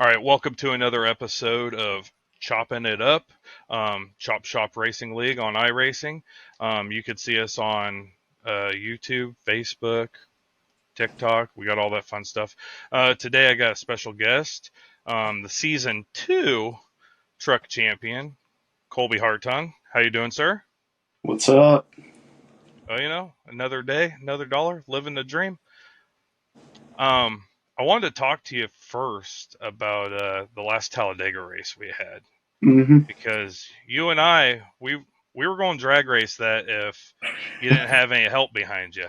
All right, welcome to another episode of Chopp'n It Up, Chop Shop Racing League on iRacing. You could see us on YouTube, Facebook, TikTok. We got all that fun stuff. Today I got a special guest, the Season 2 Truck Champion, Colby Hartung. How you doing, sir? What's up? Another day, another dollar, living the dream. I wanted to talk to you first about the last Talladega race we had. hmm Because you and we were going drag race that if you didn't have any help behind you.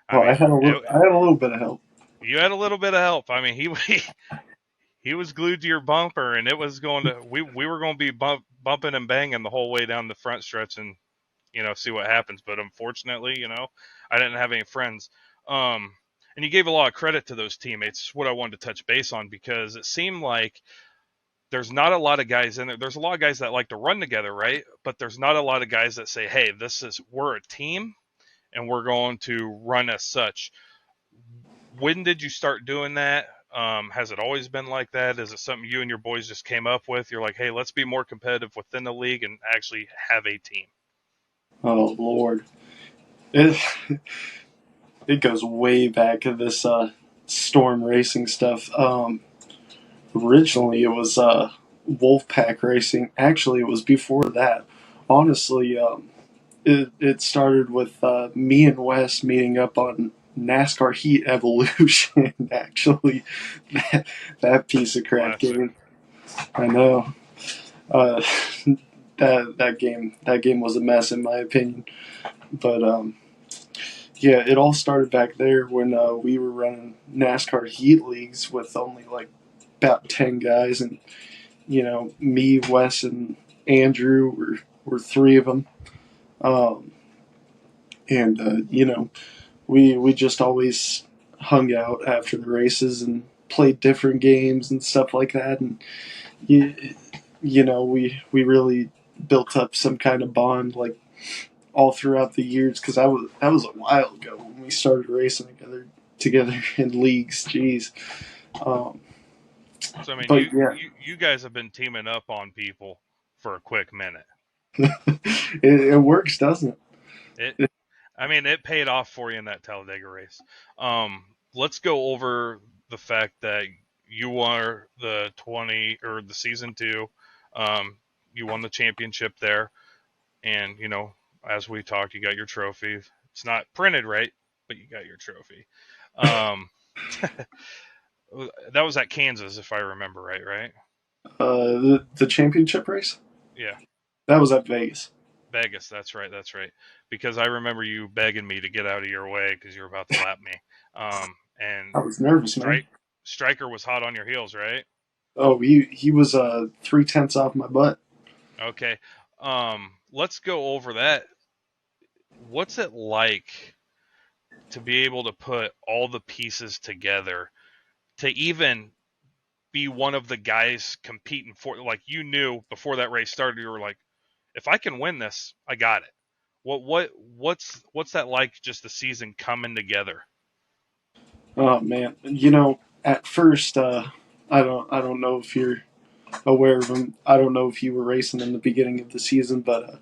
I Well, mean, I had a little bit of help. you had a little bit of help. I mean, he was glued to your bumper, and it was going to we were going to be bumping and banging the whole way down the front stretch, and see what happens. But unfortunately, I didn't have any friends. And you gave a lot of credit to those teammates. What I wanted to touch base on because it seemed like there's not a lot of guys in there. There's a lot of guys that like to run together, right? But there's not a lot of guys that say, "Hey, we're a team and we're going to run as such." When did you start doing that? Has it always been like that? Is it something you and your boys just came up with? You're like, "Hey, let's be more competitive within the league and actually have a team." Oh Lord, it it goes way back to this storm racing stuff. Originally, it was Wolfpack racing. Actually, it was before that. Honestly, it started with me and Wes meeting up on NASCAR Heat Evolution. Actually, that, that piece of crap Classic. game. I know. Uh, that game was a mess in my opinion. But yeah, it all started back there when we were running NASCAR heat leagues with only like about 10 guys, and me, Wes, and Andrew were three of them. Um, and we just always hung out after the races and played different games and stuff like that. And you, we really built up some kind of bond like all throughout the years because that was a while ago when we started racing together in leagues. Jeez, um, So I mean, but yeah, you guys have been teaming up on people for a quick minute. it works, doesn't It it? I mean, it paid off for you in that Talladega race. Let's go over the fact that you won the 20 or the season two. Um, you won the championship there, and as we talked, you got your trophy. It's not printed right, but you got your trophy. Um, that was at Kansas, if I remember right. Right? The championship race Yeah, that was at Vegas. Vegas. That's right. That's right. Because I remember you begging me to get out of your way because you were about to lap me. And I was nervous, man. Strike Striker was hot on your heels, right? Oh, he was 3/10 off my butt. Okay. Let's go over that. What's it like to be able to put all the pieces together to even be one of the guys competing for, like, you knew before that race started, you were like, if I can win this, I got it. What's that like, just the season coming together? Oh man, at first, I don't know if you're aware of him. I don't know if you were racing in the beginning of the season, but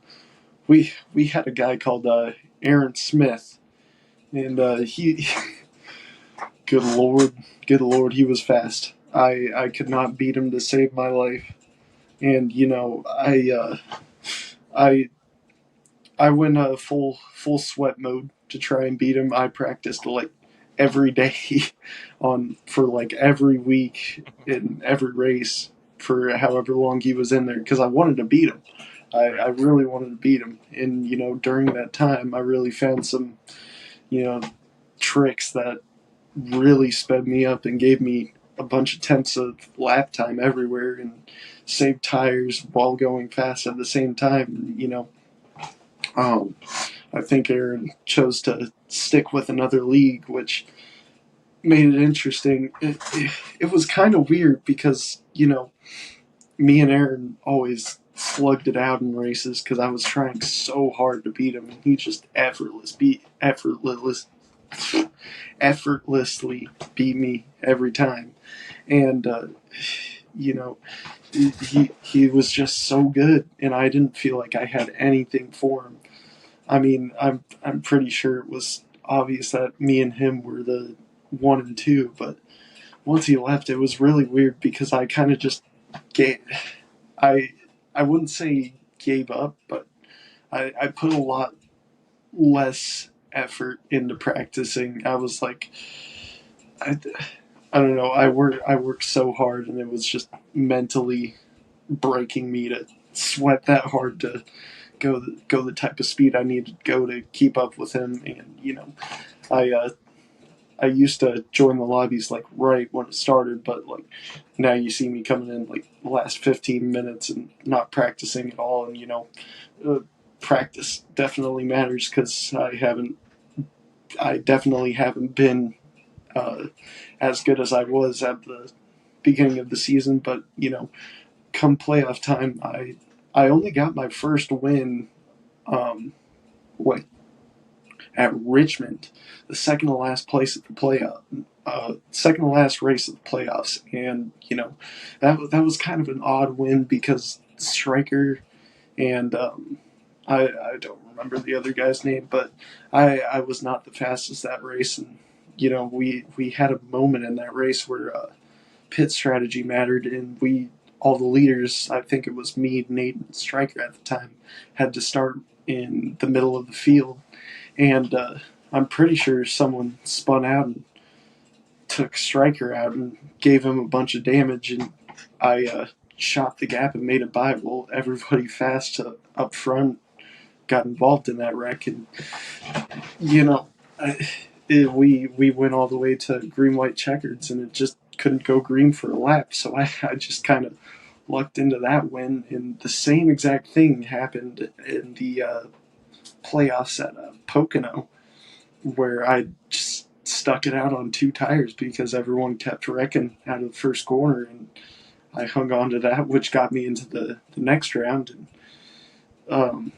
we had a guy called Aaron Smith, and he, good lord, he was fast. I could not beat him to save my life, and I I went full sweat mode to try and beat him. I practiced like every day on for like every week in every race for however long he was in there because I wanted to beat him. I Right. really wanted to beat him, and during that time I really found some you know tricks that really sped me up and gave me a bunch of tenths of lap time everywhere and saved tires while going fast at the same time. Um, I think Aaron chose to stick with another league, which made it interesting. It was kind of weird because, me and Aaron always slugged it out in races because I was trying so hard to beat him, and he just effortlessly beat me every time. And you know, he was just so good, and I didn't feel like I had anything for him. I mean, I'm pretty sure it was obvious that me and him were the one and two, but once he left, it was really weird because I kind of just gave. I I wouldn't say gave up, but I put a lot less effort into practicing. I was like, I, I don't know. I worked so hard, and it was just mentally breaking me to sweat that hard to go the type of speed I needed to go to keep up with him. And I I used to join the lobbies like right when it started, but like now you see me coming in like the last 15 minutes and not practicing at all. And uh, practice definitely matters because I definitely haven't been uh, as good as I was at the beginning of the season. But come playoff time, I only got my first win. What at Richmond, the second to last place at the second to last race of the playoffs, and that was kind of an odd win because Striker and I don't remember the other guy's name, but I was not the fastest that race, and we had a moment in that race where pit strategy mattered, and we all the leaders, I think it was me, Nate, and Striker at the time, had to start in the middle of the field, and I'm pretty sure someone spun out and took Striker out and gave him a bunch of damage, and I shot the gap and made it by. Well, everybody fast up front got involved in that wreck, and you know, we went all the way to green white checkers, and it just couldn't go green for a lap. So I just kind of lucked into that win, and the same exact thing happened in the playoffs at Pocono, where I just stuck it out on two tires because everyone kept wrecking out of the first corner, and I hung on to that, which got me into the next round. And um,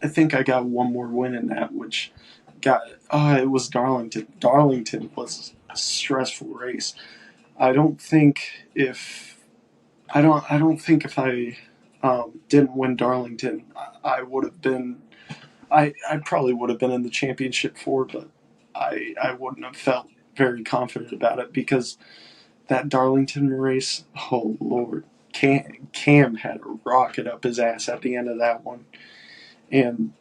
I think I got one more win in that, which got it was Darlington. Darlington was a stressful race. I don't think if I don't think if I didn't win Darlington, I would have been I probably would have been in the championship four, but I wouldn't have felt very confident about it because that Darlington race, oh Lord, Cam had a rocket up his ass at the end of that one, and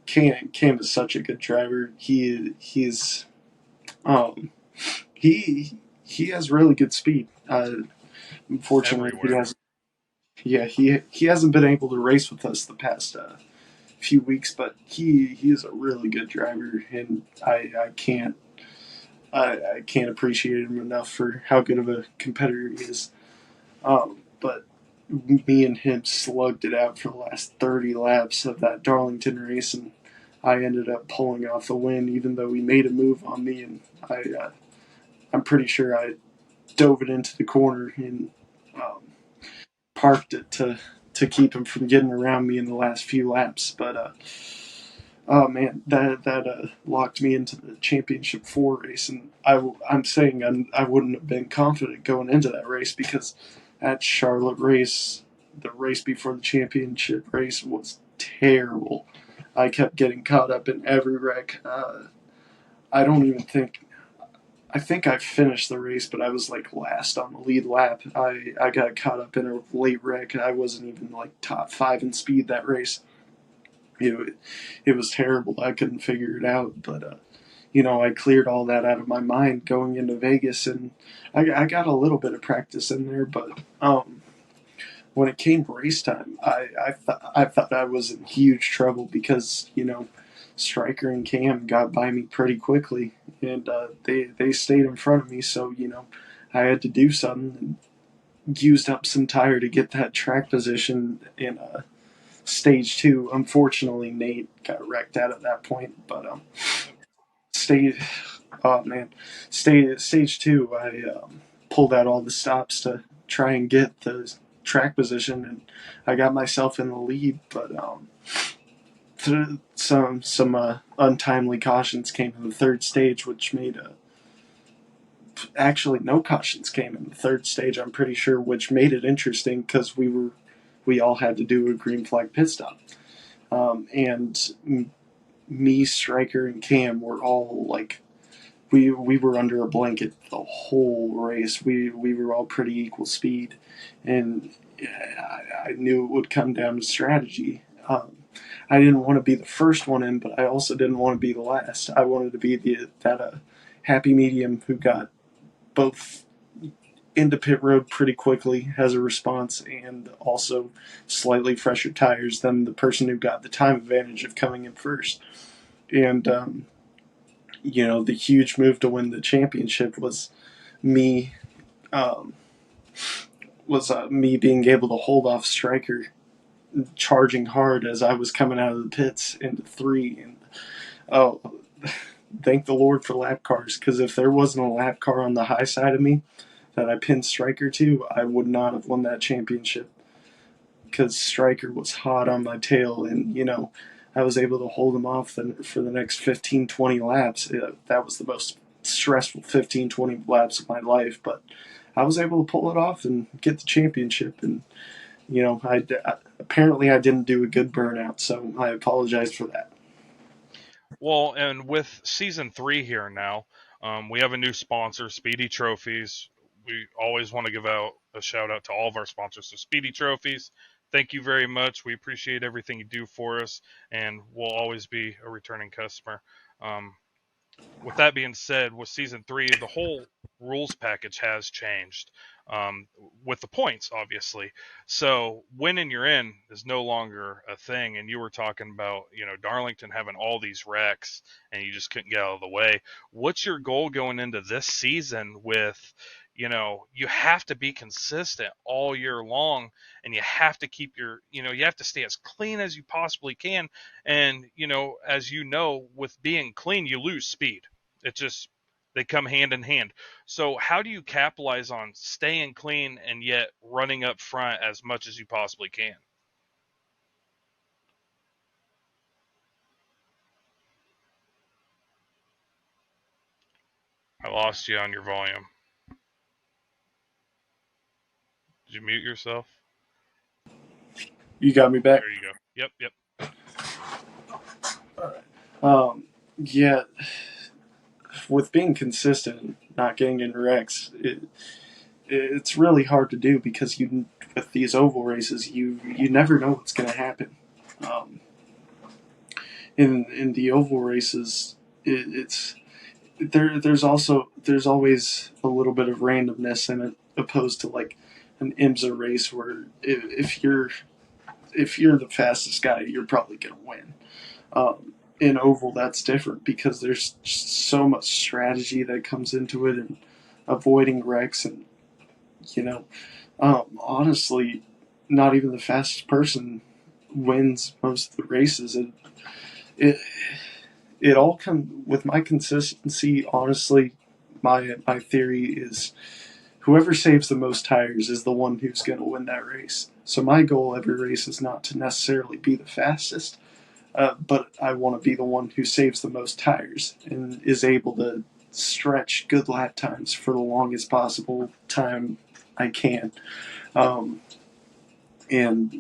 Cam is such a good driver. Um he has really good speed. Unfortunately, he everywhere. has he hasn't been able to race with us the past few weeks, but he is a really good driver, and I can't appreciate him enough for how good of a competitor he is. But me and him slugged it out for the last 30 laps of that Darlington race, and I ended up pulling off the win, even though he made a move on me, and I'm pretty sure I dove it into the corner and um, parked it to keep him from getting around me in the last few laps. But oh man, that locked me into the championship four race, and I'm saying I wouldn't have been confident going into that race because that Charlotte race, the race before the championship race, was terrible. I kept getting caught up in every wreck. I don't even think. I think I finished the race, but I was like last on the lead lap. I got caught up in a late wreck. I wasn't even like top five in speed that race. It, it was terrible. I couldn't figure it out, but I cleared all that out of my mind going into Vegas, and I got a little bit of practice in there. But when it came to race time, I thought I was in huge trouble because Striker and Cam got by me pretty quickly, and they stayed in front of me. So I had to do something and used up some tire to get that track position in stage two. Unfortunately, Nate got wrecked out at that point, but Yep. stage oh man, stage two. I pulled out all the stops to try and get the track position, and I got myself in the lead. But some untimely cautions came in the third stage, which made actually no cautions came in the third stage. I'm pretty sure, which made it interesting because we all had to do a green flag pit stop, and me, Striker, and Cam were all like we were under a blanket the whole race. We were all pretty equal speed, and I knew it would come down to strategy. I didn't want to be the first one in, but I also didn't want to be the last. I wanted to be that happy medium who got both into pit road pretty quickly as a response and also slightly fresher tires than the person who got the time advantage of coming in first. And the huge move to win the championship me um, me being able to hold off Striker charging hard as I was coming out of the pits into three. And oh, thank the Lord for lap cars, because if there wasn't a lap car on the high side of me that I pinned Striker to, I would not have won that championship, because Striker was hot on my tail, and I was able to hold him off for the next 15, 20 laps. That was the most stressful 15, 20 laps of my life, but I was able to pull it off and get the championship. And apparently I didn't do a good burnout, so I apologize for that. Well, and with season 3 here now, we have a new sponsor, Speedy Trophies. We always want to give out a shout out to all of our sponsors. So, Speedy Trophies, thank you very much. We appreciate everything you do for us, and we'll always be a returning customer. Um, with that being said, with season 3, the whole rules package has changed, um, with the points, obviously. So winning you're in is no longer a thing. And you were talking about, Darlington having all these wrecks and you just couldn't get out of the way. What's your goal going into this season with, you have to be consistent all year long, and you have to keep you have to stay as clean as you possibly can. And, as with being clean, you lose speed. It just, they come hand in hand. So how do you capitalize on staying clean and yet running up front as much as you possibly can? I lost you on your volume. Did you mute yourself? You got me back. There you go. Yep, yep. Yeah, with being consistent, not getting in wrecks, it's really hard to do, because with these oval races, you never know what's going to happen. Um, in the oval races, it's there's always a little bit of randomness in it, opposed to like an IMSA race where if you're the fastest guy, you're probably going to win. In oval, that's different, because there's so much strategy that comes into it, and avoiding wrecks, and you know, honestly, not even the fastest person wins most of the races. And it it all comes with my consistency. Honestly, my theory is whoever saves the most tires is the one who's going to win that race. So my goal every race is not to necessarily be the fastest, but I want to be the one who saves the most tires and is able to stretch good lap times for the longest possible time I can. Um, and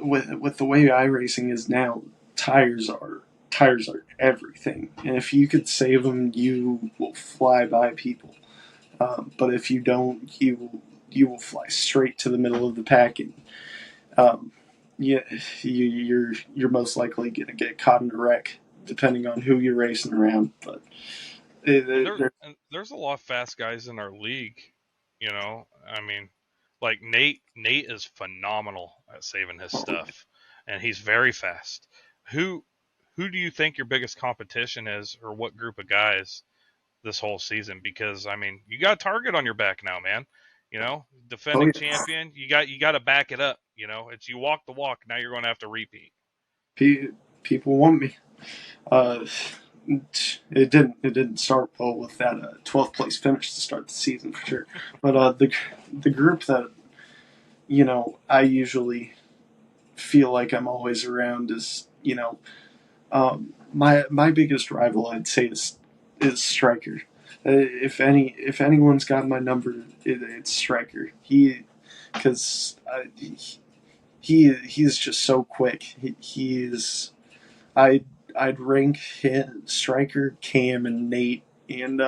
with the way iRacing is now, tires are tires are everything. And if you could save them, you will fly by people. But if you don't, you will fly straight to the middle of the pack, and um, yeah, you're most likely going to get caught in a wreck, depending on who you're racing around. But And it, there's a lot of fast guys in our league. I mean, like Nate is phenomenal at saving his stuff, and he's very fast. Who who do you think your biggest competition is, or what group of guys this whole season? Because I mean, you got a target on your back now, man. oh Defending yeah, champion. You got to back it up. It's you walk the walk. Now you're going to have to repeat. people want me. Uh, it didn't start well with that 12th place finish to start the season for sure. But the group that I usually feel like I'm always around is my biggest rival, I'd say, is Striker. If anyone's got my number, it's Striker. Because he's just so quick. He is. I I'd rank him, Striker, Cam, and Nate, and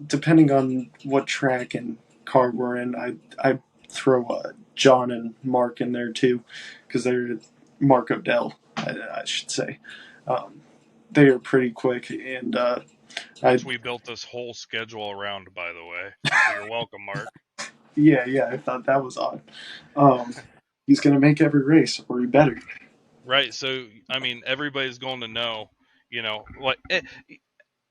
depending on what track and car we're in, I throw John and Mark in there too, because they're Mark Odell, I should say. Um, they are pretty quick, and I Which we built this whole schedule around, by the way. So you're welcome, Mark. yeah, I thought that was odd. Um, he's gonna make every race, or he better. Right. So I mean, everybody's going to know. Like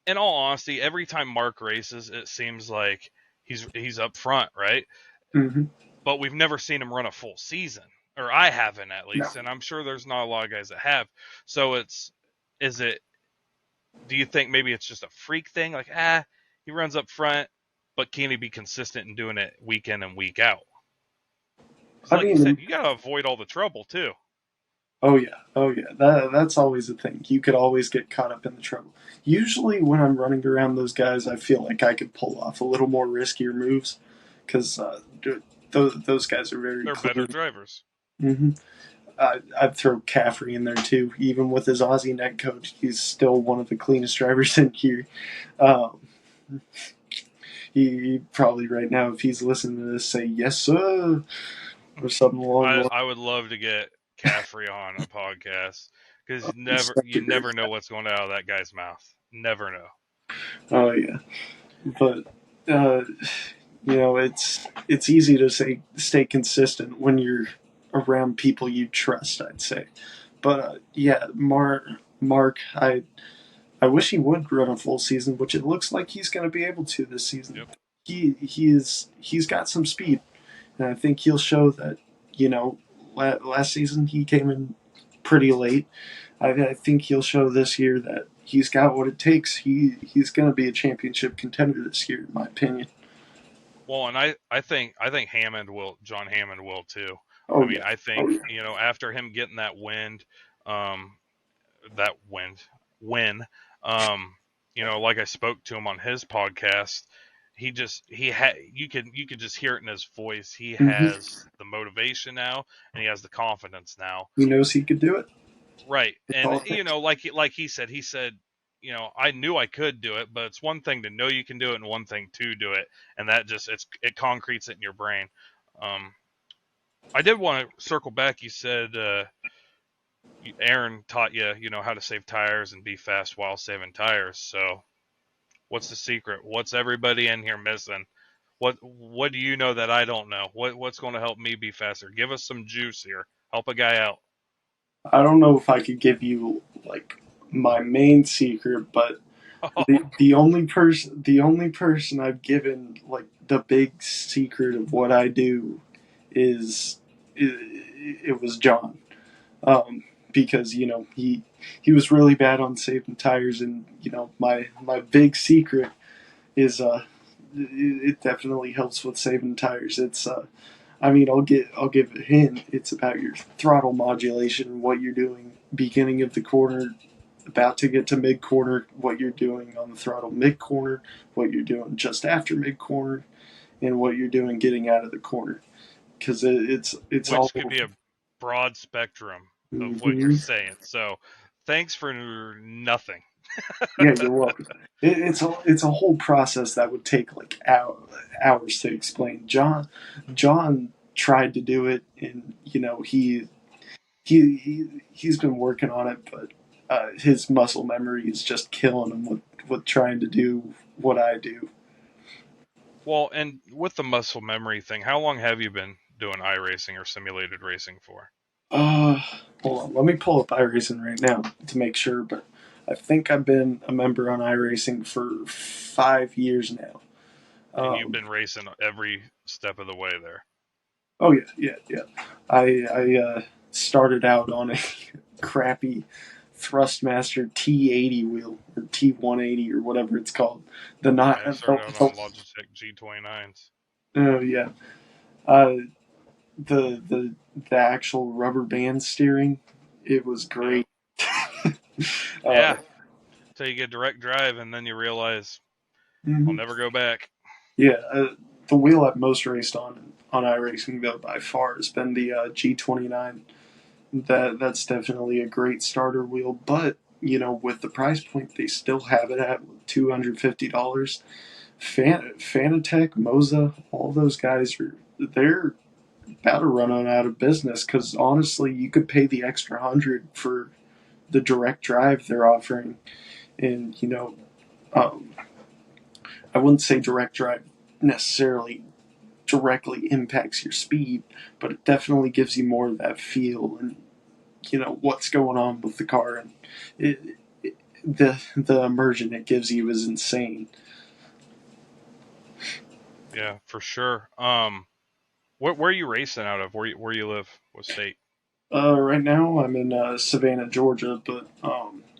in all honesty, every time Mark races, it seems like he's up front, right? Mm-hmm. But we've never seen him run a full season, or I haven't at No, least, and I'm sure there's not a lot of guys that have. So is it? Do you think maybe it's just a freak thing? Like, he runs up front, but can he be consistent in doing it week in and week out? Because, I like you said, mean, you got to avoid all the trouble too. oh yeah. That's always a thing. You could always get caught up in the trouble. Usually, when I'm running around those guys, I feel like I could pull off a little more riskier moves because those guys are very They're better clean. drivers. Hmm. I'd throw Caffrey in there too. Even with his Aussie net coach, he's still one of the cleanest drivers in here. Um, he probably right now, if he's listening to this, say yes sir or something along the line. I would love to get Caffrey on a podcast because He's never such a you great never know what's going out of that guy's mouth. Never know. Oh yeah, but uh, it's easy to stay consistent when you're around people you trust. I'd say, but yeah, Mark, I wish he would run a full season, which it looks like he's going to be able to this season. Yep. He's got some speed, and I think he'll show that. You know, last season he came in pretty late. I think he'll show this year that he's got what it takes. He's going to be a championship contender this year, in my opinion. Well, and I think John Hammond will too. I Oh mean, yeah, I oh think yeah. after him getting um, that win, um, like I spoke to him on his podcast, he had you could just hear it in his voice. He Mm-hmm. has the motivation now, and he has the confidence now. He knows he could do it. Right. That's And all it takes. like he said, I knew I could do it, but it's one thing to know you can do it and one thing to do it, and that just it concretes it in your brain. Um I did want to circle back. You said Aaron taught you, how to save tires and be fast while saving tires. So, what's the secret? What's everybody in here missing? What do you know that I don't know? What's going to help me be faster? Give us some juice here. Help a guy out. I don't know if I could give you like my main secret, but the only person I've given like the big secret of what I do is it was John. Because he was really bad on saving tires, and my big secret is it definitely helps with saving tires. It's I mean, I'll give a hint. It's about your throttle modulation, what you're doing beginning of the corner, about to get to mid corner, what you're doing on the throttle mid corner, what you're doing just after mid corner, and what you're doing getting out of the corner. Because it's all Which could be a broad spectrum of what you're mm-hmm. saying. So, thanks for nothing. Yeah, you're welcome. It's a whole process that would take like hours to explain. John tried to do it, and he's been working on it, but his muscle memory is just killing him with trying to do what I do. Well, and with the muscle memory thing, how long have you been doing iRacing or simulated racing for? Uh, Hold on, let me pull up iRacing right now to make sure. But I think I've been a member on iRacing for 5 years now. And you've Um, been racing every step of the way there. oh yeah. I started out on a crappy Thrustmaster T80 wheel or T180 or whatever it's called. The not I started out on Logitech G29s. oh yeah. Uh, the actual rubber band steering, it was Yep. great. uh, Yeah. till you get direct drive, and then you realize I'll Hmm. never go back. Yeah, the wheel I've most raced on iRacing though by far has been the G29. That's definitely a great starter wheel, but with the price point they still have it at $250. Fanatec, Moza, all those guys they're about to run on out of business because honestly, you could pay the extra 100 for the direct drive they're offering, and um, I wouldn't say direct drive necessarily directly impacts your speed, but it definitely gives you more of that feel and what's going on with the car, and the immersion it gives you is insane. Yeah, for sure. Where are you racing out of? Where you live? What state? Right now I'm in Savannah, Georgia, but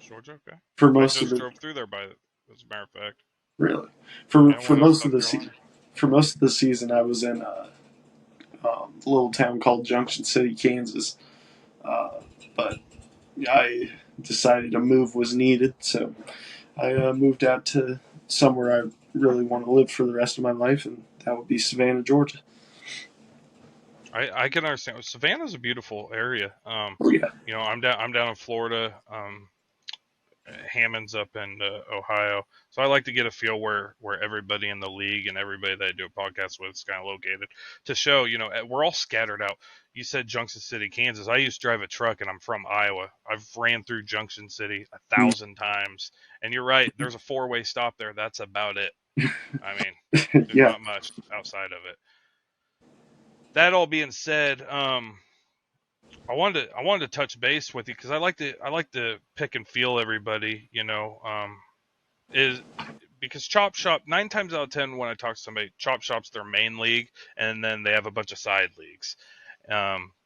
Georgia. Okay. for I most of just the drove through there by, as a matter of fact. really for Yeah, for when I was in most of South the Carolina. for most of the season I was in a little town called Junction City, Kansas. But I decided a move was needed, so I moved out to somewhere I really want to live for the rest of my life, and that would be Savannah, Georgia. I can understand. Savannah's a beautiful area. Oh yeah. I'm down in Florida. Hammond's up in Ohio, so I like to get a feel where everybody in the league and everybody that I do a podcast with is kind of located to show. We're all scattered out. You said Junction City, Kansas. I used to drive a truck, and I'm from Iowa. I've ran through Junction City 1,000 times, and you're right. There's a four-way stop there. That's about it. I mean, there's Yeah. not much outside of it. That all being said, I wanted to touch base with you because I like to pick and feel everybody. Is because Chop Shop 9 times out of 10 when I talk to somebody, Chop Shop's their main league, and then they have a bunch of side leagues.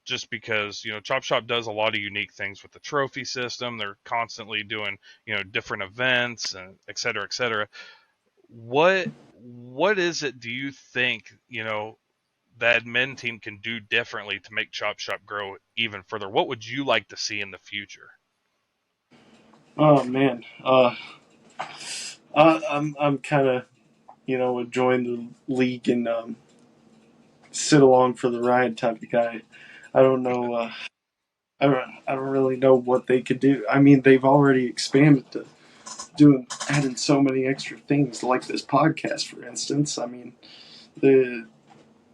Just because Chop Shop does a lot of unique things with the trophy system. They're constantly doing different events and et cetera, et cetera. What is it? Do you think the admin team can do differently to make Chop Shop grow even further? What would you like to see in the future? Oh man. I'm kind of enjoying the league and sit along for the ride type of guy. I don't know. I don't really know what they could do. I mean, they've already expanded to doing adding so many extra things like this podcast, for instance. I mean, the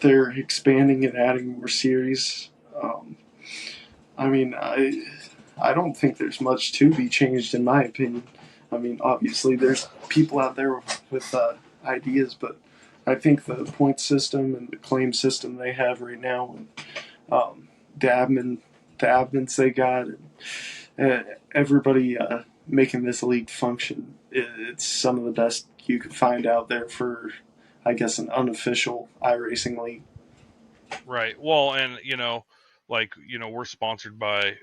they're expanding and adding more series. Um, I mean, I don't think there's much to be changed in my opinion. I mean, obviously there's people out there with ideas, but I think the point system and the claim system they have right now, and the the admins they got, and everybody making this league function, it's some of the best you could find out there for, I guess, an unofficial iRacing league. Right. Well, and we're sponsored by.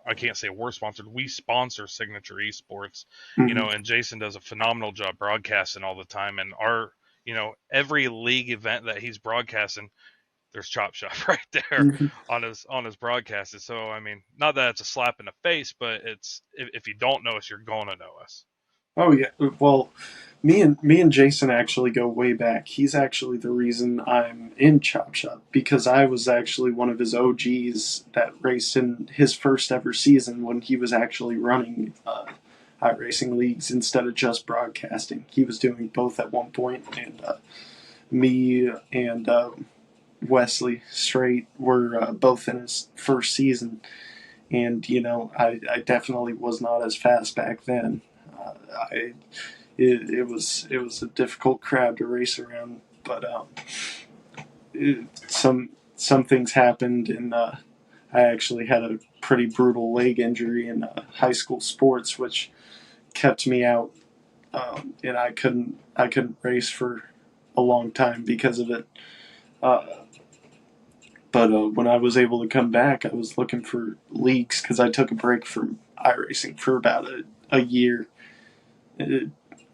I can't say we're sponsored. We sponsor Signature Esports, Mm-hmm. and Jason does a phenomenal job broadcasting all the time. And every league event that he's broadcasting, there's Chop Shop right there Mm-hmm. on his broadcasts. So I mean, not that it's a slap in the face, but it's if you don't know us, you're gonna know us. Oh yeah. Well, me and Jason actually go way back. He's actually the reason I'm in Chop Shop because I was actually one of his OGs that raced in his first ever season when he was actually running iRacing leagues instead of just broadcasting. He was doing both at one point, and me and Wesley Straight were both in his first season. And I definitely was not as fast back then. I it was a difficult crowd to race around, but some things happened, and I actually had a pretty brutal leg injury in high school sports, which kept me out, and I couldn't race for a long time because of it. Uh, but when I was able to come back, I was looking for leagues because I took a break from iRacing for about a year. It,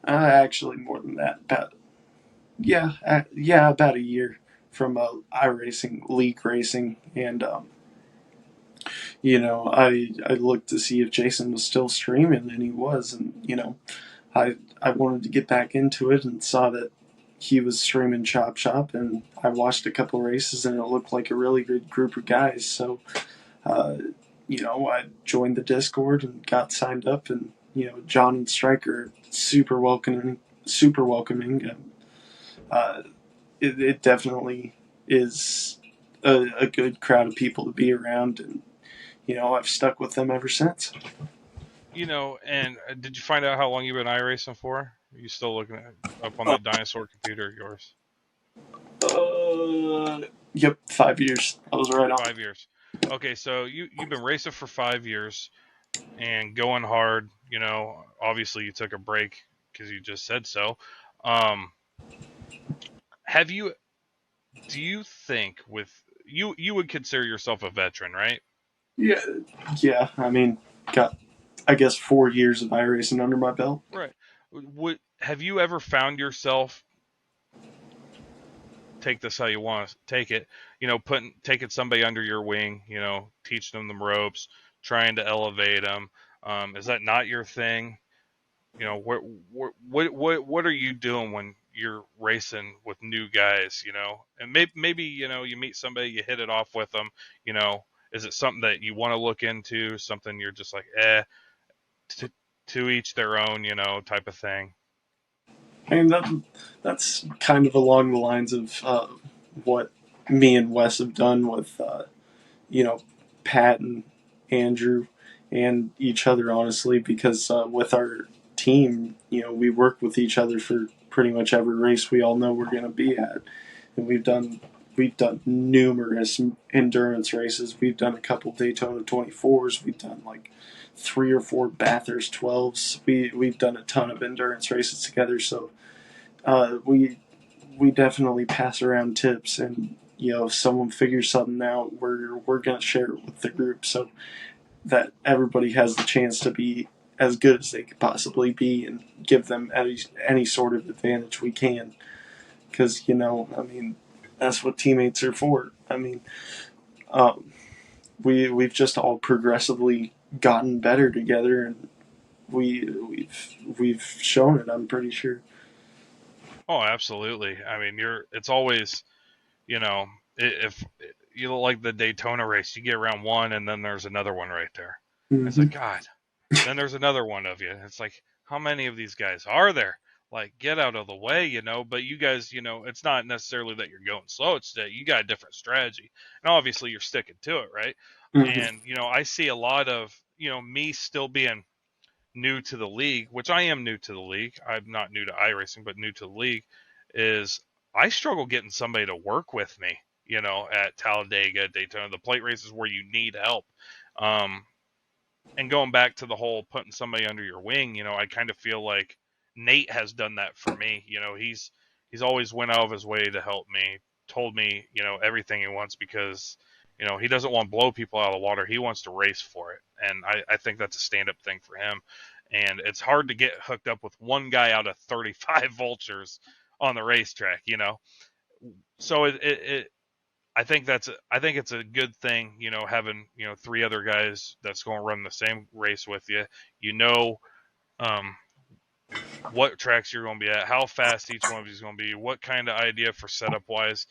actually, more than that, about yeah, about a year from iRacing, league racing, and I looked to see if Jason was still streaming, and he was. And I wanted to get back into it and saw that he was streaming Chop Shop, and I watched a couple races, and it looked like a really good group of guys. So uh, I joined the Discord and got signed up, and John and Stryker super welcoming, super welcoming. It definitely is a good crowd of people to be around, and I've stuck with them ever since. And did you find out how long you've been iRacing for? Are you still looking up on Uh, that dinosaur computer of yours? yep, 5 years. I was right on. 5 years. Okay, so you've been racing for 5 years and going hard. Obviously you took a break because you just said so. Um, have you? Do you think with you would consider yourself a veteran, right? Yeah, yeah. I mean, got I guess 4 years of iRacing under my belt. Right. Would have you ever found yourself, take this how you want to take it, putting taking somebody under your wing, teaching them the ropes, trying to elevate them? Is that not your thing? What are you doing when you're racing with new guys? And maybe you meet somebody, you hit it off with them. You know, is it something that you want to look into? Something you're just like, to, to each their own, type of thing. I mean, that's kind of along the lines of what me and Wes have done with you know Pat and Andrew and each other, honestly, because with our team, we work with each other for pretty much every race we all know we're going to be at, and we've done numerous endurance races. We've done a couple Daytona 24s. We've done like 3 or 4 Bathurst 12s. We've done a ton of endurance races together. So we definitely pass around tips, and if someone figures something out, we're gonna share it with the group so that everybody has the chance to be as good as they could possibly be, and give them any sort of advantage we can. Because I mean, that's what teammates are for. I mean, um, we've just all progressively gotten better together, and we've shown it. I'm pretty sure. Oh, absolutely. I mean, it's always, if you like the Daytona race, you get around one and then there's another one right there. And it's Hmm. like, God, then there's another one of you. It's like, how many of these guys are there? Like, get out of the way, But you guys, it's not necessarily that you're going slow. It's that you got a different strategy. And obviously you're sticking to it, right? Hmm. And, I see a lot of, me still being new to the league, which I am new to the league. I'm not new to iRacing, but new to the league, is I struggle getting somebody to work with me, at Talladega, Daytona, the plate races where you need help. Um, and going back to the whole putting somebody under your wing, I kind of feel like Nate has done that for me. He's always went out of his way to help me, told me, everything he wants because, he doesn't want to blow people out of the water. He wants to race for it. And I think that's a stand up thing for him. And it's hard to get hooked up with one guy out of 35 vultures on the racetrack. So I think it's a good thing, having, three other guys that's going to run the same race with you. You know, um, what tracks you're going to be at, how fast each one of you is going to be, what kind of idea for setup wise.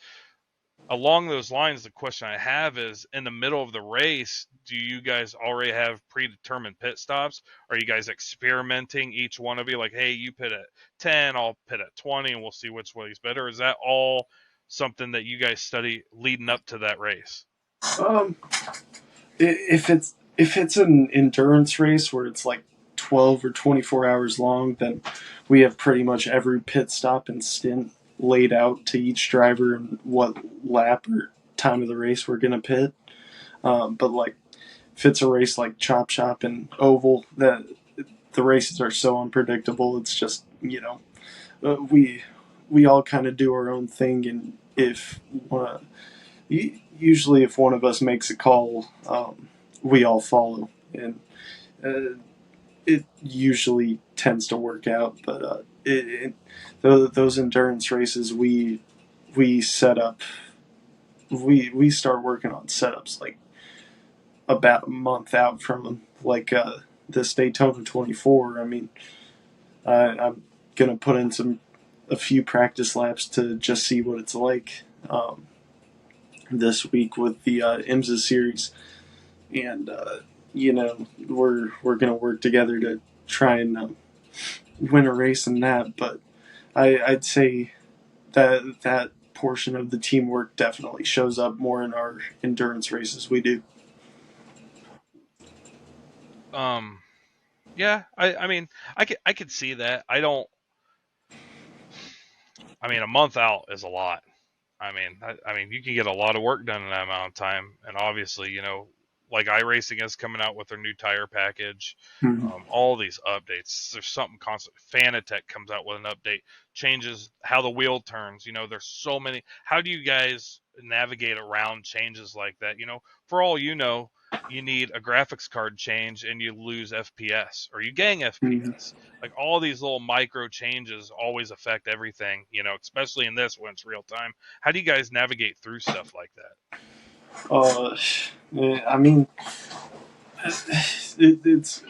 Along those lines, the question I have is, in the middle of the race, do you guys already have predetermined pit stops? Are you guys experimenting, each one of you, like, hey, you pit at 10, I'll pit at 20, and we'll see which way is better? Is that all something that you guys study leading up to that race? Um, if it's an endurance race where it's like 12 or 24 hours long, then we have pretty much every pit stop and stint laid out to each driver and what lap or time of the race we're gonna pit. But like if it's a race like Chop Shop and Oval, that the races are so unpredictable. It's just we all kind of do our own thing, and if usually if one of us makes a call, we all follow, and uh, it usually tends to work out. But those endurance races, we set up, we start working on setups like about a month out from like this Daytona 24. I mean, I'm gonna put in a few practice laps to just see what it's like this week with the IMSA series, and we're gonna work together to try and win a race in that. But I'd say that portion of the teamwork definitely shows up more in our endurance races we do. Um, yeah, I mean, I could see that. I mean, a month out is a lot. I mean, you can get a lot of work done in that amount of time, and obviously, like iRacing is coming out with their new tire package, Mm-hmm. all these updates. There's something constant. Fanatec comes out with an update, changes how the wheel turns. There's so many. How do you guys navigate around changes like that? For all you need a graphics card change and you lose FPS or you gain FPS. Like all these little micro changes always affect everything, especially in this when it's real time. How do you guys navigate through stuff like that? Uh, I mean, it's.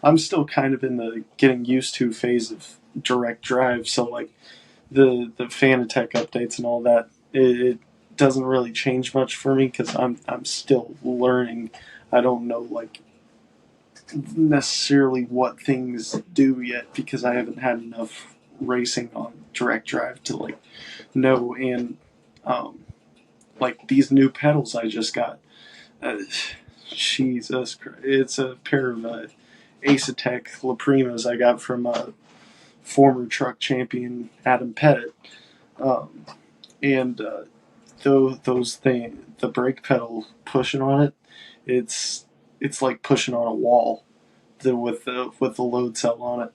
I'm still kind of in the getting used to phase of direct drive, so like the Fanatec updates and all that, it doesn't really change much for me because I'm still learning. I don't know like necessarily what things do yet because I haven't had enough racing on direct drive to like know. And um, like these new pedals I just got. Uh, Jesus Christ. It's a pair of Acetec La Primas I got from former truck champion Adam Pettit. Um, and those things, the brake pedal pushing on it, it's it's like pushing on a wall with the load cell on it.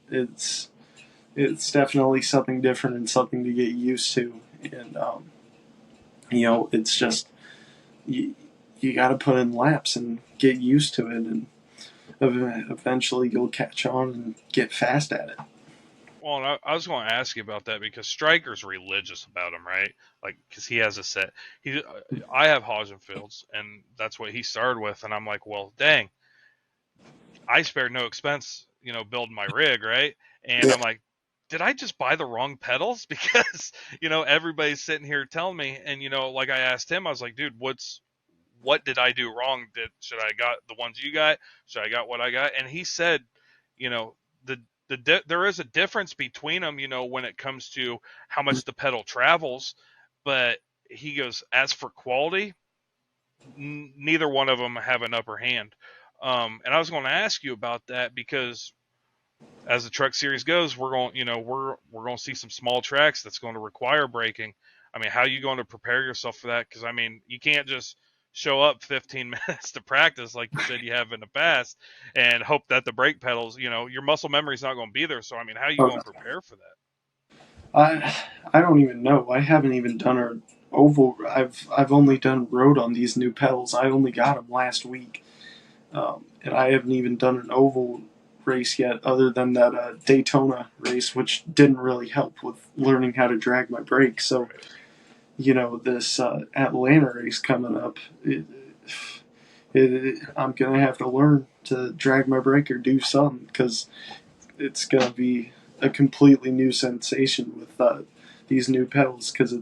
It's definitely something different and something to get used to. And it's just you, you got to put in laps and get used to it, and eventually you'll catch on and get fast at it. Well, and I was going to ask you about that because Stryker's religious about him, right? Like, because he has a set. I have Hodgenfields, and that's what he started with. And I'm like, well, dang, I spared no expense, building my rig, right? And Yeah. I'm like, did I just buy the wrong pedals? Because everybody's sitting here telling me, and like I asked him, I was like, dude, what did I do wrong? Should I got the ones you got? Should I got what I got? And he said, you know, the there is a difference between them, when it comes to how much the pedal travels, but he goes, as for quality, neither one of them have an upper hand. And I was going to ask you about that because as the truck series goes, we're going, we're going to see some small tracks that's going to require braking. I mean, how are you going to prepare yourself for that? Because I mean, you can't just show up 15 minutes to practice like you said you have in the past and hope that the brake pedals, your muscle memory is not going to be there. So I mean, how are you going to prepare for that? I don't even know. I haven't even done an oval. I've only done road on these new pedals. I only got them last week, and I haven't even done an oval race yet, other than that Daytona race, which didn't really help with learning how to drag my brake. So Right. this Atlanta race coming up, I'm gonna have to learn to drag my brake or do something because it's gonna be a completely new sensation with these new pedals because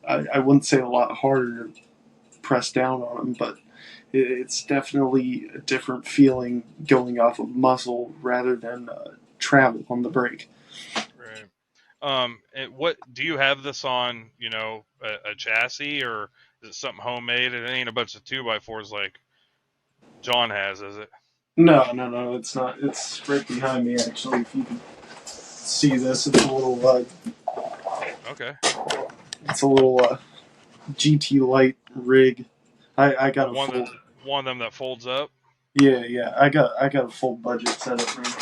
I wouldn't say a lot harder to press down on them, but it's definitely a different feeling going off of muscle rather than travel on the brake. Right. And what do you have this on? A chassis or is it something homemade? It ain't a bunch of two by fours like John has, is it? No, no, no, it's not. It's right behind me actually. If you can see this, Okay. it's a little GT Light rig. I Oh, got a full. one of them that folds up. Yeah, yeah. I got a full budget setup rig.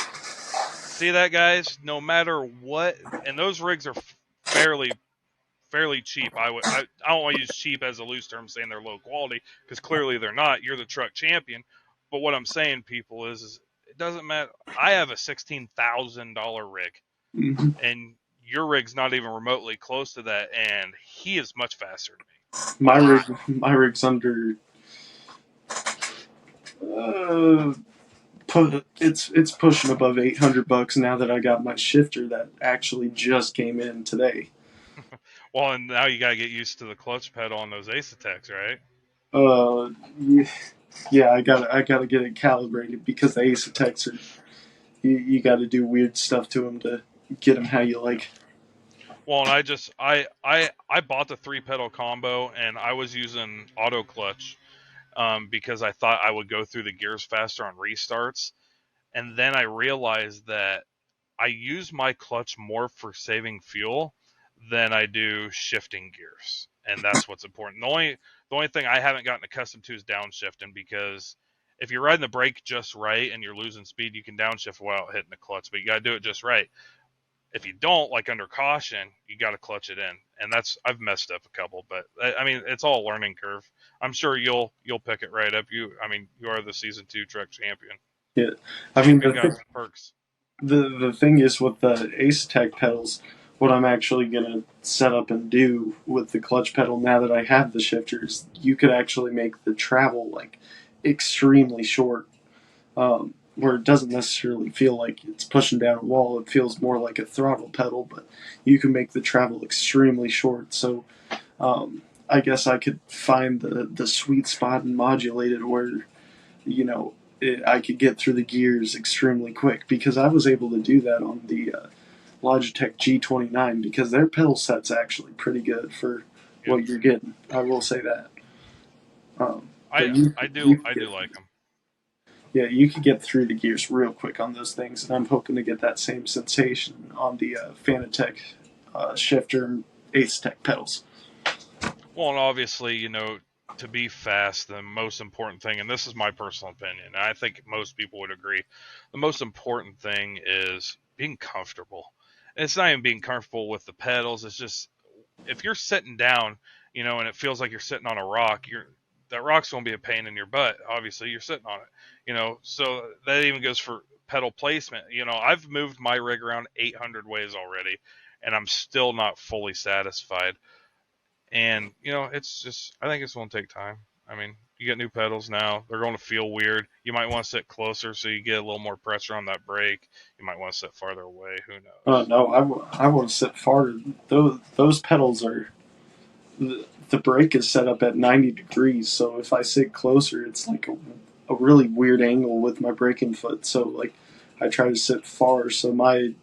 See that, guys? No matter what, and those rigs are fairly cheap. I don't want to use cheap as a loose term, saying they're low quality because clearly they're not. You're the truck champion, but what I'm saying, people, is it doesn't matter. I have a $16,000 rig, Mm-hmm. and your rig's not even remotely close to that, and he is much faster than me. My A rig, lot. my rig's under Uh, it's pushing above $800 now that I got my shifter that actually just came in today. Well, and now you gotta get used to the clutch pedal on those Ace Attacks, right? Uh, yeah, I gotta get it calibrated because the Ace Attacks are you got to do weird stuff to them to get them how you like. Well, and I bought the 3 pedal combo, and I was using auto clutch because I thought I would go through the gears faster on restarts, and then I realized that I use my clutch more for saving fuel than I do shifting gears, and that's what's important. The only thing I haven't gotten accustomed to is downshifting, because if you're riding the brake just right and you're losing speed, you can downshift without hitting the clutch, but you got to do it just right. If you don't, like under caution, you got to clutch it in, and that's I've messed up a couple, but I mean it's all a learning curve. I'm sure you'll pick it right up. I mean you are the season 2 truck champion. Yeah, I mean Champion got perks. the thing is with the Ace Tech pedals, what I'm actually gonna set up and do with the clutch pedal now that I have the shifters, you could actually make the travel like extremely short, where it doesn't necessarily feel like it's pushing down a wall. It feels more like a throttle pedal, but you can make the travel extremely short. So I guess I could find the sweet spot and modulate it where I could get through the gears extremely quick because I was able to do that on the Logitech G29 because their pedal set's actually pretty good for Yep. what you're getting. I will say that. But I you I you do could I get do like them. yeah you could get through the gears real quick on those things, and I'm hoping to get that same sensation on the Fanatec shifter and Ace Tech pedals. Well, and obviously, to be fast, the most important thing, and this is my personal opinion, and I think most people would agree, the most important thing is being comfortable. And it's not even being comfortable with the pedals. It's just if you're sitting down, and it feels like you're sitting on a rock, that rock's going to be a pain in your butt. Obviously, you're sitting on it. So that even goes for pedal placement. I've moved my rig around 800 ways already, and I'm still not fully satisfied. And it's just I think it's going to take time. I mean, you get new pedals now; they're going to feel weird. You might want to sit closer so you get a little more pressure on that brake. You might want to sit farther away. Who knows? No, I want to sit farther. Those pedals are the brake is set up at 90 degrees, so if I sit closer, it's like a really weird angle with my braking foot. So like I try to sit far so my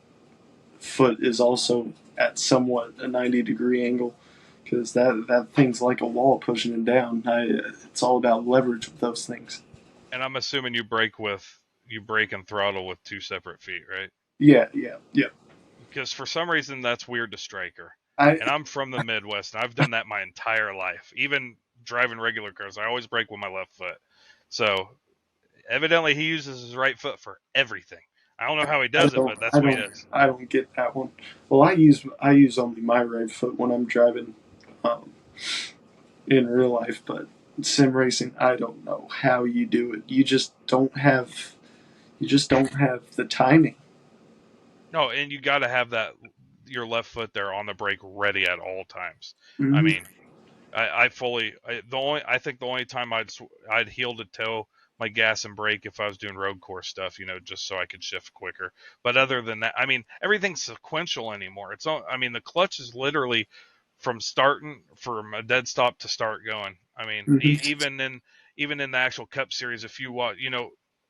foot is also at somewhat a 90-degree angle because that thing's like a wall pushing it down. It's all about leverage with those things. And I'm assuming you brake and throttle with 2 separate feet, right? Yeah, yeah, yeah. Because for some reason that's weird to Striker. I And I'm from the Midwest, and I've done that my entire life. Even driving regular cars, I always brake with my left foot. So evidently he uses his right foot for everything. I don't know how he I does it, don't but that's I what he don't does. I don't get that one. Well, I use only my right foot when I'm driving um, in real life, but sim racing, I don't know how you do it. You just don't have the timing. No, and you got to have that your left foot there on the brake ready at all times. I Mm-hmm. mean, I fully I think the only time I'd heel to toe my gas and brake if I was doing road course stuff, just so I could shift quicker. But other than that, I mean, everything's sequential anymore. I mean, the clutch is literally from a dead stop to start going. I mean, Mm-hmm. even in the actual Cup Series, if you watch,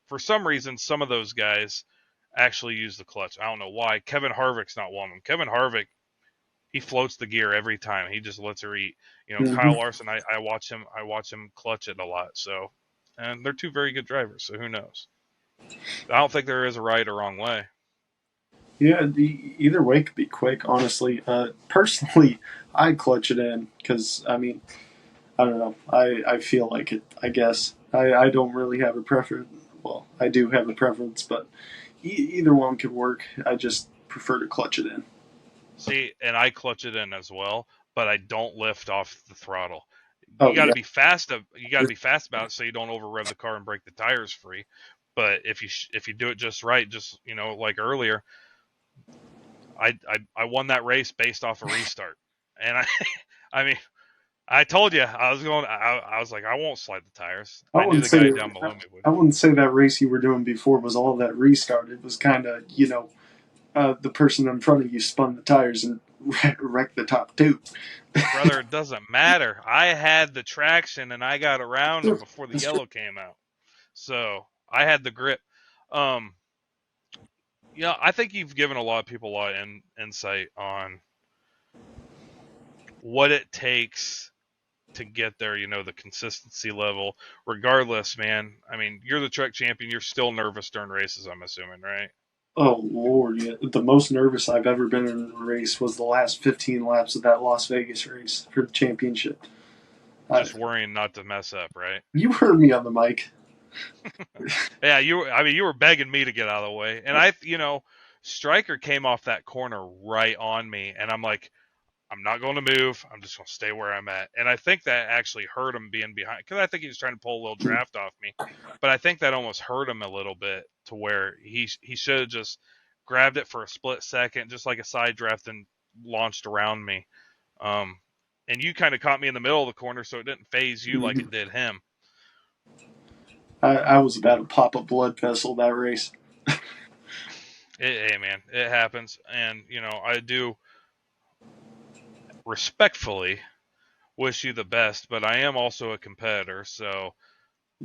for some reason, some of those guys actually use the clutch. I don't know why. Kevin Harvick's not one of them. Kevin Harvick, he floats the gear every time. He just lets her eat. Kyle Mm-hmm. Larson, I watch him clutch it a lot. So, and they're two very good drivers. So who knows? I don't think there is a right or wrong way. Yeah, either way could be quick. Honestly, personally, I clutch it in because I mean I don't know. I feel like it. I guess I don't really have a preference. Well, I do have a preference, but either one could work. I just prefer to clutch it in. See, and I clutch it in as well, but I don't lift off the throttle. You Oh got to yeah, be fast. You got to be fast about it so you don't over rev the car and break the tires free. But if you do it just right, just like earlier, I won that race based off a restart, and I I mean I told you I was going. I was like, I won't slide the tires. I I knew wouldn't the say guy down below me would. I wouldn't say that race you were doing before was all that restart. It was kind of the person in front of you spun the tires and wrecked the top two. Brother, it doesn't matter. I had the traction and I got around him before the That's true. yellow came out. So I had the grip. Um, I think you've given a lot of people a lot of insight on what it takes to get there, the consistency level. Regardless, man, I mean, you're the truck champion. You're still nervous during races, I'm assuming, right? Oh Lord, yeah. The most nervous I've ever been in a race was the last 15 laps of that Las Vegas race for the championship. I, Just worrying not to mess up, right? you heard me on the mic. Yeah, you were begging me to get out of the way. And Stryker came off that corner right on me, and I'm like, I'm not going to move. I'm just going to stay where I'm at. And I think that actually hurt him being behind, because I think he was trying to pull a little draft off me. But I think that almost hurt him a little bit to where he should have just grabbed it for a split second, just like a side draft, and launched around me. Um, and you kind of caught me in the middle of the corner, so it didn't phase you like it did him. I was about to pop a blood vessel that race. Hey, man, it happens. And, I do respectfully wish you the best, but I am also a competitor, so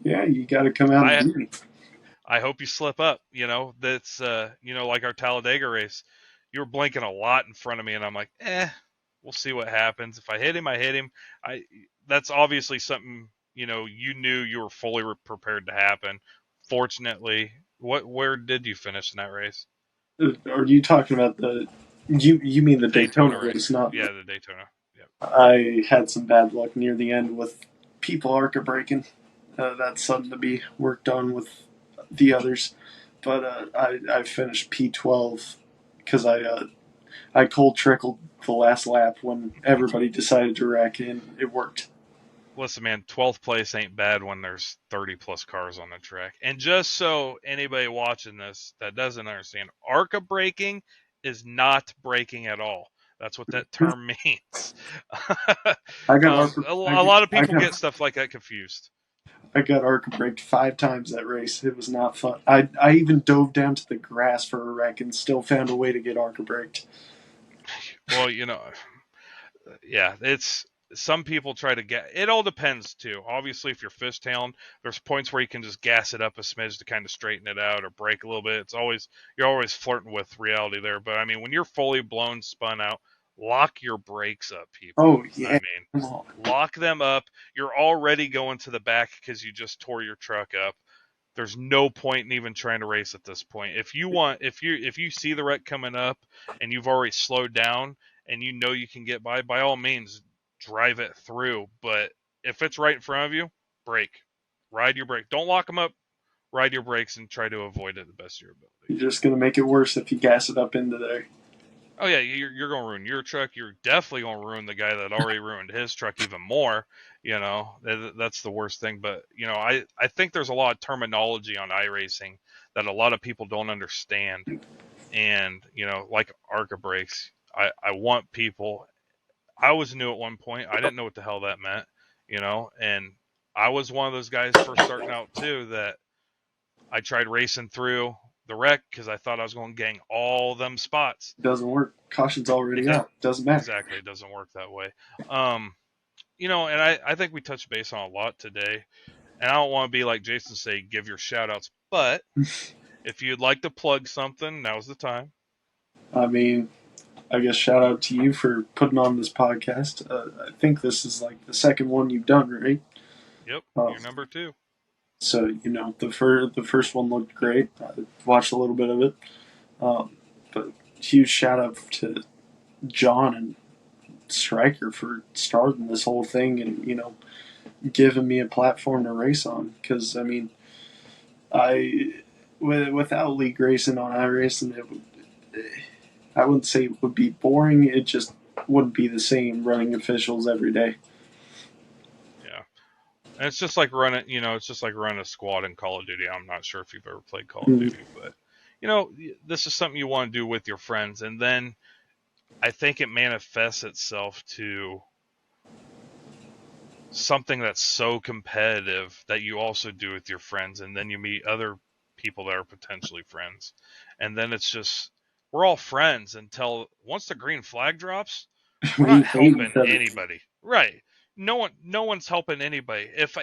Yeah, you got to come out and I beat me. I hope you slip up. That's like our Talladega race. You were blinking a lot in front of me, and I'm like, we'll see what happens. If I hit him, I hit him. I That's obviously something you knew you were fully prepared to happen. Fortunately, where did you finish in that race? Are you talking about the? You mean The the Daytona Daytona race? race. Not. Yeah, the Daytona. Yep. I had some bad luck near the end with people arca braking. That's something to be worked on with the others. But I finished P12 because I cold trickled the last lap when everybody decided to rack in. It worked. Listen, man, 12th place ain't bad when there's 30 plus cars on the track. And just so anybody watching this that doesn't understand, ARCA braking is not braking at all. That's what that term means. I got arca. A lot of I people get got stuff like that confused. I got arca braked 5 times that race. It was not fun. I even dove down to the grass for a wreck and still found a way to get arca braked. Well, yeah, it's some people try to get it. All depends too. Obviously, if you're fishtailing, there's points where you can just gas it up a smidge to kind of straighten it out or brake a little bit. You're always flirting with reality there. But I mean, when you're fully blown, spun out, lock your brakes up, people. Oh I yeah. mean, Come on. lock them up. You're already going to the back because you just tore your truck up. There's no point in even trying to race at this point. If you see the wreck coming up and you've already slowed down and you know you can get by all means drive it through. But if it's right in front of you, brake. Ride your brake. Don't lock them up. Ride your brakes and try to avoid it the best of your ability. You're just gonna make it worse if you gas it up into there. Oh yeah, you're going to ruin your truck. You're definitely going to ruin the guy that already ruined his truck even more. That's the worst thing. But I think there's a lot of terminology on iRacing that a lot of people don't understand. And like ARCA brakes, I want people. I was new at one point. I didn't know what the hell that meant. And I was one of those guys first starting out too that I tried racing through the wreck because I thought I was going to gang all them spots. It doesn't work. Caution's It already does out. Doesn't matter. exactly. It doesn't work that way. Um, and I think we touched base on a lot today. And I don't want to be like Jason say, give your shout outs. But if you'd like to plug something, now's the time. I mean, I guess shout out to you for putting on this podcast. I think this is like the second one you've done, right? Yep, Uh, you're number two. so the first one looked great. I watched a little bit of it, but huge shout out to John and Stryker for starting this whole thing and giving me a platform to race on. Because I mean, without league racing on iRacing, I wouldn't say it would be boring. It just wouldn't be the same running officials every day. Yeah. And it's just like running a squad in Call of Duty. I'm not sure if you've ever played Call of Mm. Duty, but you know, this is something you want to do with your friends, and then I think it manifests itself to something that's so competitive that you also do with your friends, and then you meet other people that are potentially friends, and then it's just we're all friends until once the green flag drops, we're not We hate helping each other. anybody, right? No one's helping anybody. If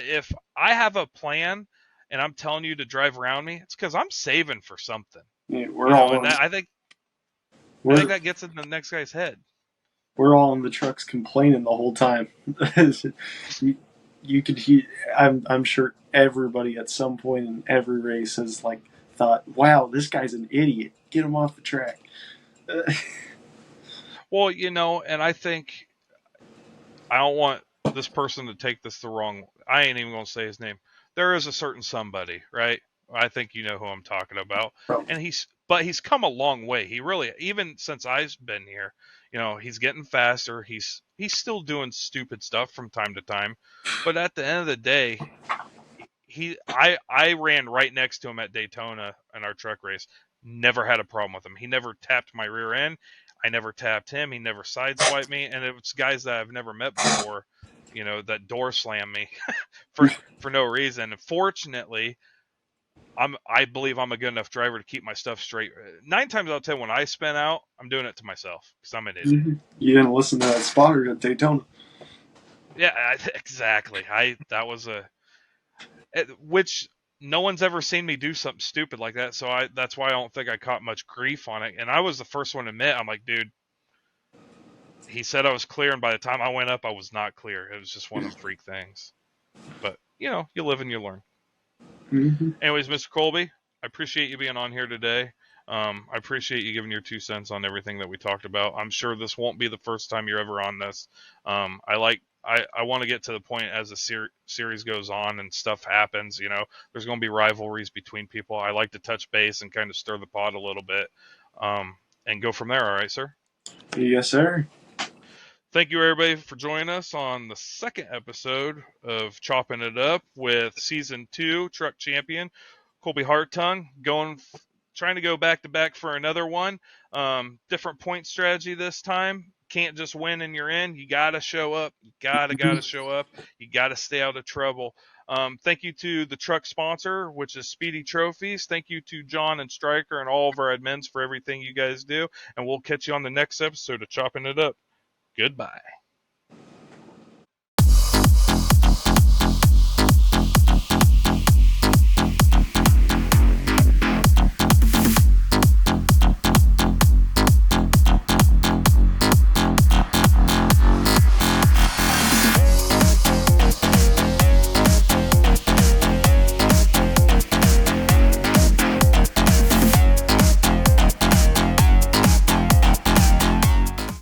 I have a plan and I'm telling you to drive around me, it's because I'm saving for something, Yeah, and I think we're that gets in the next guy's head. we're all in the trucks complaining the whole time. you, you could hear. I'm sure everybody at some point in every race has like thought, "Wow, this guy's an idiot. Get him off the track." Well, and I think I don't want this person to take this the wrong. I ain't even gonna say his name. There is a certain somebody, right? I think you know who I'm talking about, and he's come a long way. He really, even since I've been here, he's getting faster. He's still doing stupid stuff from time to time, but at the end of the day, I ran right next to him at Daytona in our truck race. Never had a problem with him. He never tapped my rear end. I never tapped him. He never sideswiped me. And it was guys that I've never met before, that door slammed me for no reason. And fortunately, I believe I'm a good enough driver to keep my stuff straight. 9 times out of 10, when I spin out, I'm doing it to myself because I'm an idiot. You didn't listen to that spotter at Daytona. Yeah, exactly. That was which no one's ever seen me do something stupid like that. So that's why I don't think I caught much grief on it. And I was the first one to admit, I'm like, dude, he said I was clear, and by the time I went up, I was not clear. It was just one of them freak things. But you live and you learn. Mm-hmm. Anyways, Mr. Colby, I appreciate you being on here today. I appreciate you giving your 2 cents on everything that we talked about. I'm sure this won't be the first time you're ever on this. I want to get to the point as the series goes on and stuff happens. There's going to be rivalries between people. I like to touch base and kind of stir the pot a little bit, and go from there. All right, sir. Yes, sir. Thank you, everybody, for joining us on the second episode of Chopping It Up with Season 2 Truck Champion Colby Hartung, trying to go back to back for another one. Different point strategy this time. Can't just win and you're in. You got to show up. You gotta show up. You got to stay out of trouble. Thank you to the truck sponsor, which is Speedy Trophies. Thank you to John and Stryker and all of our admins for everything you guys do. And we'll catch you on the next episode of Chopping It Up. Goodbye.